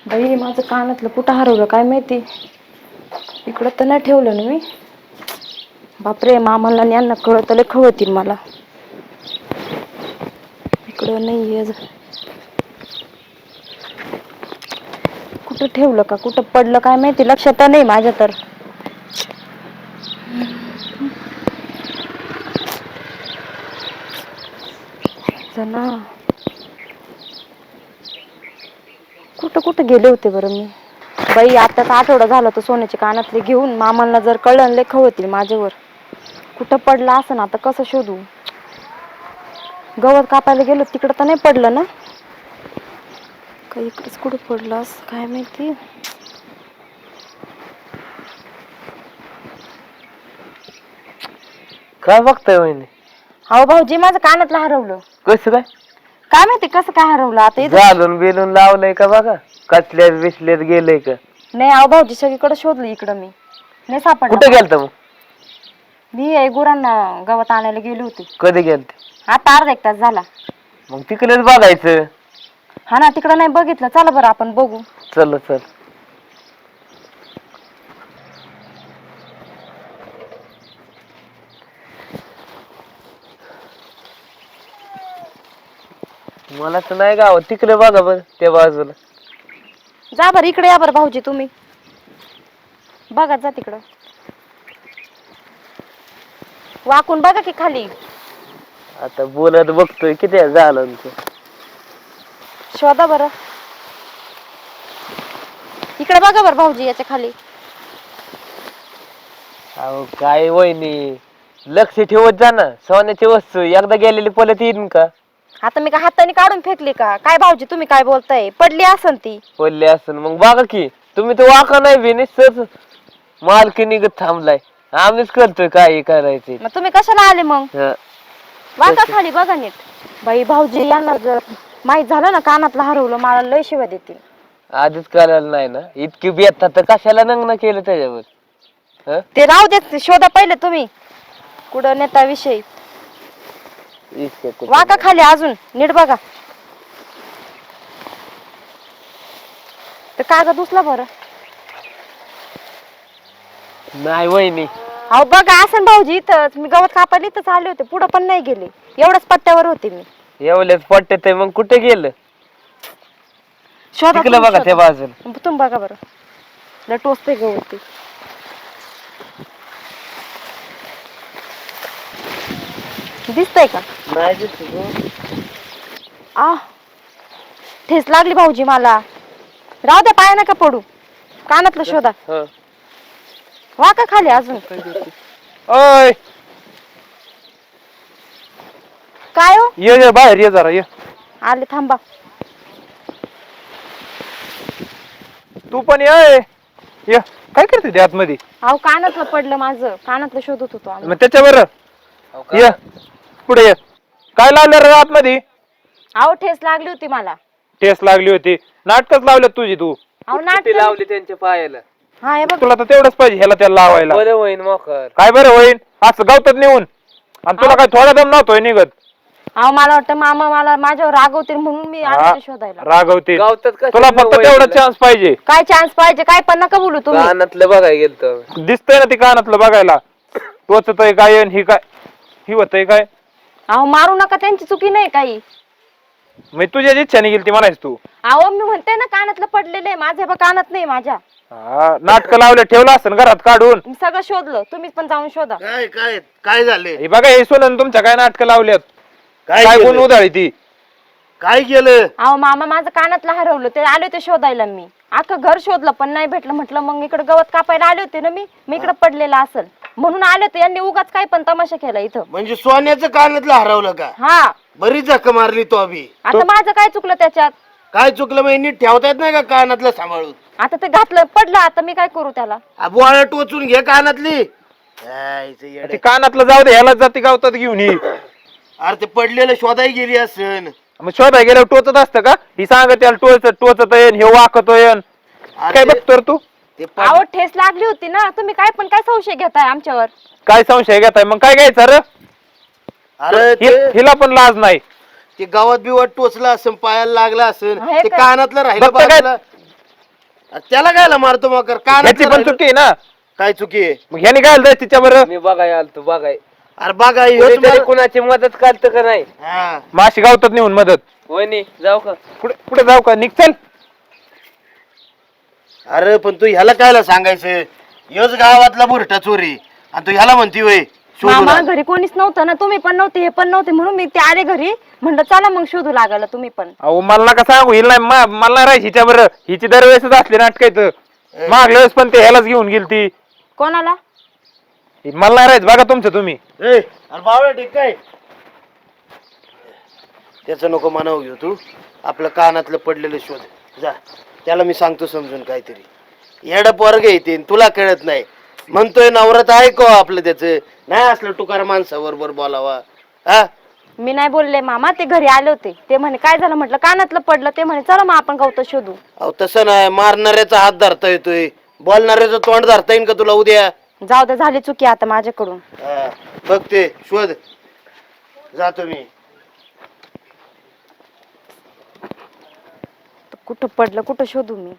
बाई माझं कानातलं कुठं हरवलं काय माहिती. इकडं तर नाही ठेवलं ना मी. बापरे, मामाला आणि यांना कळत लय खवतील मला. इकडं नाहीये. कुठं ठेवलं का कुठं पडलं काय माहिती, लक्षात नाही माझ्या तर. जना कुठं कुठं गेले होते बरं मी. बाई आताच आठवडा झाला तर सोन्याचे कानातले घेऊन. मामांना जर कळलं लय खवतील माझ्यावर. कुठं पडलं असं ना, आता कसं शोधू. गवत कापायला गेलो तिकडं तर नाही पडलं ना. का इकडेच कुठं पडलं असं काय माहिती. काय बघताय वहिनी? अहो भाऊजी, माझं कानातलं हरवलं. कसं काय? काय माहिती कसं काय हरवलं आता इथं. घालून बिलून लावलंय का बघा, कसल्यात बिसल्यात गेलंय का? नाही अहो भाऊजी, सगळीकडे शोधलं इकडं मी, नाही सापडलं. कुठे गेलत मग? मी गुरांना गवत आणायला गेली होती. कधी गेलते? आता अर्धा 1 तास झाला. मग तिकडेच बघायचं. हा ना, तिकडं नाही बघितलं. चला बरं आपण बघू. चल चल. मला तर नाही गाव, तिकडे बघा बरं त्या बाजूला. जा बरं इकडे या बरं भाऊजी, तुम्ही बघा, जा तिकडं. वाकून बघा की खाली. आता बोलत बघतोय किती झालं ते. शोधा बरं. इकडे बघा बरं भाऊजी, याच्या खाली. अहो काय वहिनी, लक्ष ठेवत जा ना. सोन्याची वस्तू एकदा गेलेली परत येईन का? आता मी काय हाताने काढून फेकली का काय भाऊजी, तुम्ही काय बोलताय. पडली असन ती. पडले असून मग बघा की. तुम्ही तर वाका नाही बी निसच मालकी निघत थांबलाय. आम्हीच करतोय काय करायचे. मग तुम्ही कशाला आले मग. हा. वाका खाली बघा नीट. बाई भाऊजी, यांना जर माहित झालं ना कानातलं हरवलं, मला लय शिव्या देतील. आधीच करायला नाही ना इतकी बेतात, तर कशाला नंगना केलं त्याच्यावर. ते राहू देत, शोधा पहिले तुम्ही कुठं नेता विषयी. वाका खाली अजून नीट बघा. तर कागद उचला बरं. नाही वहिनी. अहो बघा असं भाऊजी, इथंच मी गवत कापायला इथंच आले होते, पुढं पण नाही गेले. एवढ्याच पट्ट्यावर होते मी. एवढेच पट्टे ते मग कुठे गेलं? शोधा तिकडे बघा त्या बाजूला. तुम्ही बघा बरं. लय टोचते गवत ते. दिसतंय का? नाही दिसत. आ ठेच लागली भाऊजी मला. राहू द्या, पाय नका पडू. कानातलं शोधा. वाका खाली अजून. ओय काय हो? ये बाहेर ये जरा ये. आले थांबा. तू पण ये. काय करते ते आतमध्ये? अहो कानातलं पडलं माझं. कानातलं शोधत होतो आम्ही. मग त्याच्यावर ये, पुढे ये. काय लावलं रे आतमध्ये? अहो ठेच लागली होती मला. ठेस लागली होती. नाटकच लावल्यात तुझी तू. अहो नाटक लावली त्यांच्या पायाला. हा हे बघ. तुला तर तेवढंच पाहिजे ह्याला त्याला लावायला. बरं होईन मोकर. काय बरं होईन? असं गावतात नेऊन. आणि तुला काय थोडा दम नव्हतोय निघत. अहो मला वाटतं मामा मला माझ्यावर रागवतील म्हणून मी आले शोधायला. रागवते. तुला फक्त तेवढा चान्स पाहिजे. काय चान्स पाहिजे? काय पण नका बोलू तुम्ही. कानातलं बघायला गेलतो. दिसतंय ना ते कानातलं बघायला. टोचतय काय आणि ही काय ही होतय काय? अहो मारू नका, त्यांची चुकी नाही काही. मी तुझ्या इच्छाने गेली ती म्हणायच तू. अहो मी म्हणते ना कानातलं पडलेलं आहे माझ्या. बा कानात नाही माझ्या. नाटक लावलं ठेवलं असं घरात काढून. मी सगळं शोधलं, तुम्ही पण जाऊन शोधा. काय काय काय झाले? हे बघा हे सोनं तुमच्या काय नाटक लावल्यात. काय कोण उधाळी ती? काय केलं? अहो मामा माझं कानातलं हरवलं, ते आले होते शोधायला. मी अख्खं घर शोधलं पण नाही भेटलं. म्हटलं मग इकडे गवत कापायला आले होते ना मी इकडे पडलेलं असेल म्हणून आले होते. यांनी उगाच काय पण तमाशा केला इथं. म्हणजे सोन्याचं कानातलं हरवलं का? हा. बरीच झक मारली तो अभि. आता माझं काय चुकलं त्याच्यात? काय चुकलं? मग नीट ठेवता येत नाही का कानातलं सांभाळून? आता ते घातलं पडलं, आता मी काय करू त्याला? बोळा टोचून घे कानातली. ते कानातलं जाऊ दे, ह्याला जाती गावतात घेऊन ये. अरे ते पडलेलं शोधाय गेली असन. मग शोधाय गेल्यावर टोचत असतं का? ही सांगत त्याला टोचत येईन हे वाकतोय. काय बघतो तू? ते अहो ठेस लागली होती ना. तुम्ही काय पण काय संशय घेताय आमच्यावर? काय संशय घेताय? मग काय घ्यायचं रे? अरे ते- हिला पण लाज नाही. ते गावात बिवात टोचला असन, पायाला लागला असन, हे ते काय? कानातलं राहिलं बघतं काय? बाजूला. त्याला कायला मारतो मग ह्याची पण चुकी आहे ना. काय चुकी आहे? मग ह्याने काय झालं तिच्या बरं? मी बघाय आलतो बघाय अरे बघा ह्योच कोणीतरी मार- कुणाची मदत करतं का नाही? हा. माशी गावतात नेऊन मदत. वहिनी जाऊ का? कुठे कुठे जाऊ का? निघ चल. अरे पण तू ह्याला कायला सांगायचं? ह्योच गावातला बुरटा चोरी आणि तू ह्याला म्हणती वय शोधून मामा आण. घरी कोणीच नव्हतं ना, तुम्ही पण नव्हते, हे पण नव्हते, म्हणून मी ते आले घरी. म्हणलं चला मग शोधू लागायला तुम्ही पण. अहो मला नका सांगू, हिला नाही मला नाही राहायची हिच्या बरं. हिची दरवेळेसच असली नाटक मागल्या वेळेस पण ते ह्यालाच घेऊन गेली ती. कोणाला? मला नाही राहायचं बघा तुमचं तुम्ही. ए, अरे बावळा ठीक काय त्याचं नको म्हणावं घेऊ तू. आपलं कानातलं पडलेलं शोध जा. त्याला मी सांगतो समजून काहीतरी. येड पोरग येते तुला कळत नाही. म्हणतोय नवरात ऐको आपलं त्याचं. नाही असलं टुकार माणसाबरोबर बोलावा. हा मी नाही बोलले मामा, ते घरी आले होते. ते म्हणे काय झालं, म्हटलं कानातलं पडलं. ते म्हणे चला मग आपण गवत शोधू. अहो तसं नाही. मारणाऱ्याचा हात धरता येतोय, बोलणाऱ्याचं तोंड धरता येईन का तुला उद्या? जाऊ दे, झाली चुकी आता माझ्याकडून. हा, बघ ते शोध. जातो मी. कुठं पडलं, कुठं शोधू मी?